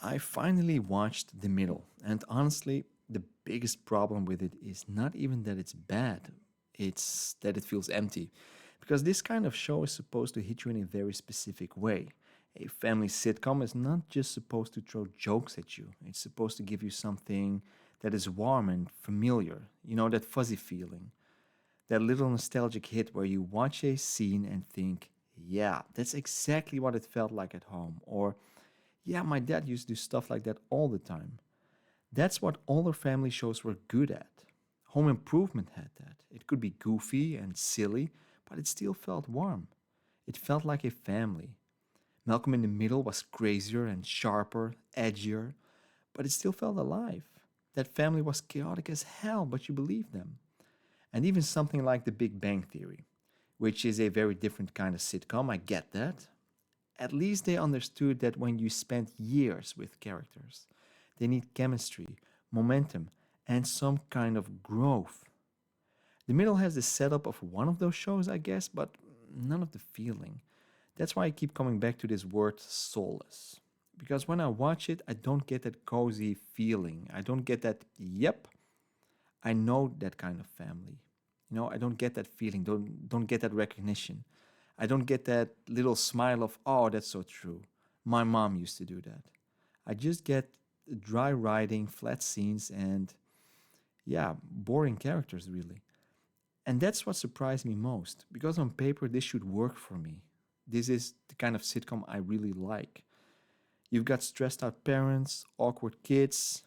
I finally watched The Middle, and honestly, the biggest problem with it is not even that it's bad, it's that it feels empty. Because this kind of show is supposed to hit you in a very specific way. A family sitcom is not just supposed to throw jokes at you, it's supposed to give you something that is warm and familiar. You know, that fuzzy feeling, that little nostalgic hit where you watch a scene and think, yeah, that's exactly what it felt like at home. Or, yeah, my dad used to do stuff like that all the time. That's what older family shows were good at. Home Improvement had that. It could be goofy and silly, but it still felt warm. It felt like a family. Malcolm in the Middle was crazier and sharper, edgier, but it still felt alive. That family was chaotic as hell, but you believed them. And even something like The Big Bang Theory, which is a very different kind of sitcom, I get that. At least they understood that when you spend years with characters, they need chemistry, momentum, and some kind of growth. The Middle has the setup of one of those shows, I guess, but none of the feeling. That's why I keep coming back to this word soulless. Because when I watch it, I don't get that cozy feeling. I don't get that, yep, I know that kind of family. You know, I don't get that feeling, don't get that recognition. I don't get that little smile of, oh, that's so true. My mom used to do that. I just get dry writing, flat scenes, and yeah, boring characters, really. And that's what surprised me most, because on paper, this should work for me. This is the kind of sitcom I really like. You've got stressed out parents, awkward kids,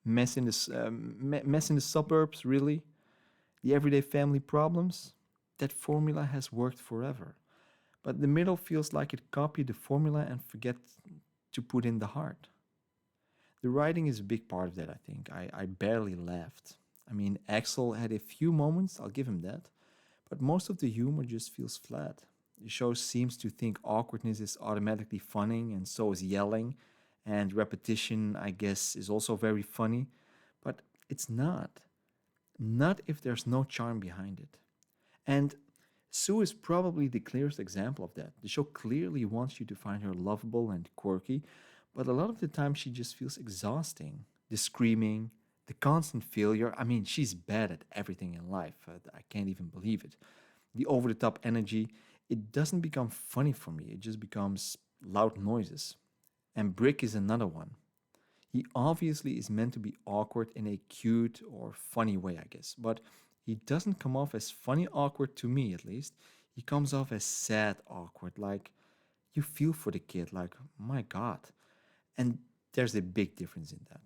mess in the suburbs, really, the everyday family problems. That formula has worked forever. But the middle feels like it copied the formula and forget to put in the heart. The writing is a big part of that, I think. I barely laughed. I mean, Axel had a few moments, I'll give him that, but most of the humor just feels flat. The show seems to think awkwardness is automatically funny, and so is yelling, and repetition, I guess, is also very funny, but it's not. Not if there's no charm behind it. And Sue is probably the clearest example of that. The show clearly wants you to find her lovable and quirky, but a lot of the time she just feels exhausting. The screaming, the constant failure. I mean, she's bad at everything in life. I can't even believe it. The over the top energy, it doesn't become funny for me, it just becomes loud noises. And Brick is another one. He obviously is meant to be awkward in a cute or funny way, I guess, but he doesn't come off as funny awkward to me at least. He comes off as sad awkward, like you feel for the kid, like, my God. And there's a big difference in that.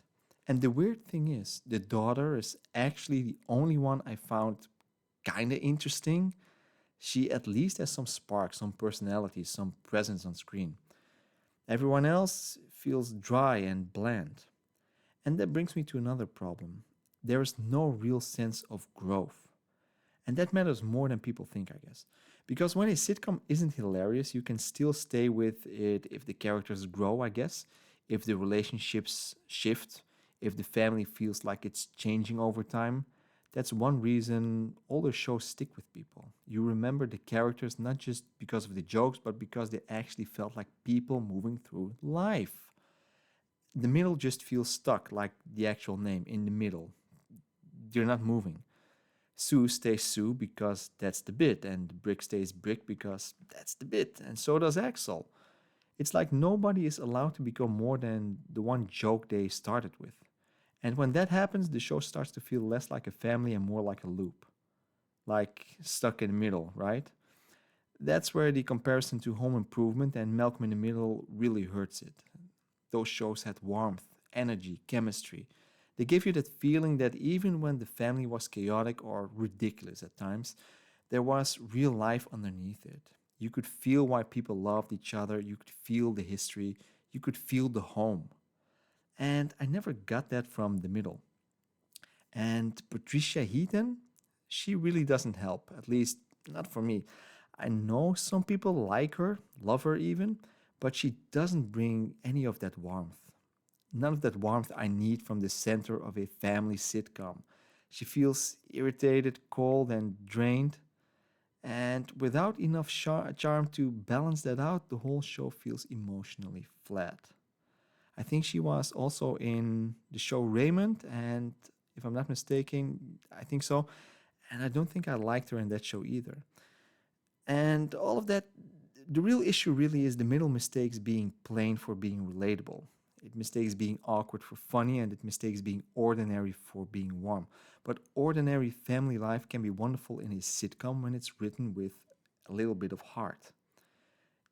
And the weird thing is, the daughter is actually the only one I found kind of interesting. She at least has some spark, some personality, some presence on screen. Everyone else feels dry and bland. And that brings me to another problem. There is no real sense of growth. And that matters more than people think, I guess. Because when a sitcom isn't hilarious, you can still stay with it if the characters grow, I guess, if the relationships shift, if the family feels like it's changing over time. That's one reason older shows stick with people. You remember the characters not just because of the jokes, but because they actually felt like people moving through life. The middle just feels stuck, like the actual name, in the middle. They're not moving. Sue stays Sue because that's the bit, and Brick stays Brick because that's the bit, and so does Axel. It's like nobody is allowed to become more than the one joke they started with. And when that happens, the show starts to feel less like a family and more like a loop. Like stuck in the middle, right? That's where the comparison to Home Improvement and Malcolm in the Middle really hurts it. Those shows had warmth, energy, chemistry. They gave you that feeling that even when the family was chaotic or ridiculous at times, there was real life underneath it. You could feel why people loved each other, you could feel the history, you could feel the home. And I never got that from the middle. And Patricia Heaton, she really doesn't help, at least not for me. I know some people like her, love her even, but she doesn't bring any of that warmth. None of that warmth I need from the center of a family sitcom. She feels irritated, cold, and drained. And without enough charm to balance that out, the whole show feels emotionally flat. I think she was also in the show Raymond, and if I'm not mistaken, I think so. And I don't think I liked her in that show either. And all of that, the real issue really is the middle mistakes being plain for being relatable. It mistakes being awkward for funny, and it mistakes being ordinary for being warm. But ordinary family life can be wonderful in a sitcom when it's written with a little bit of heart.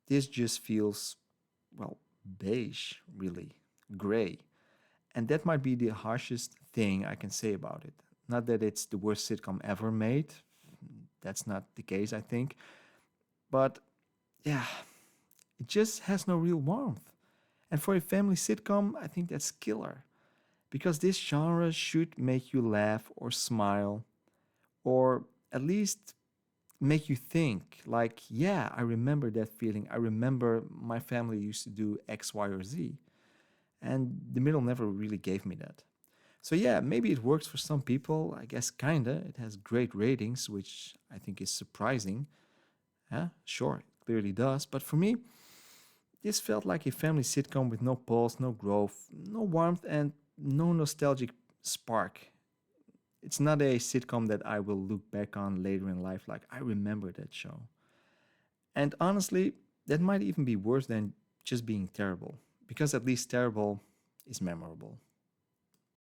This just feels, well, beige, really, gray. And that might be the harshest thing I can say about it. Not that it's the worst sitcom ever made, that's not the case, I think. But yeah, it just has no real warmth. And for a family sitcom, I think that's killer. Because this genre should make you laugh or smile, or at least make you think, like, yeah, I remember that feeling. I remember my family used to do X, Y, or Z. And the middle never really gave me that. So yeah, maybe it works for some people. I guess kinda. It has great ratings, which I think is surprising. Yeah, sure, it clearly does. But for me, this felt like a family sitcom with no pulse, no growth, no warmth, and no nostalgic spark. It's not a sitcom that I will look back on later in life like I remember that show. And honestly, that might even be worse than just being terrible, because at least terrible is memorable.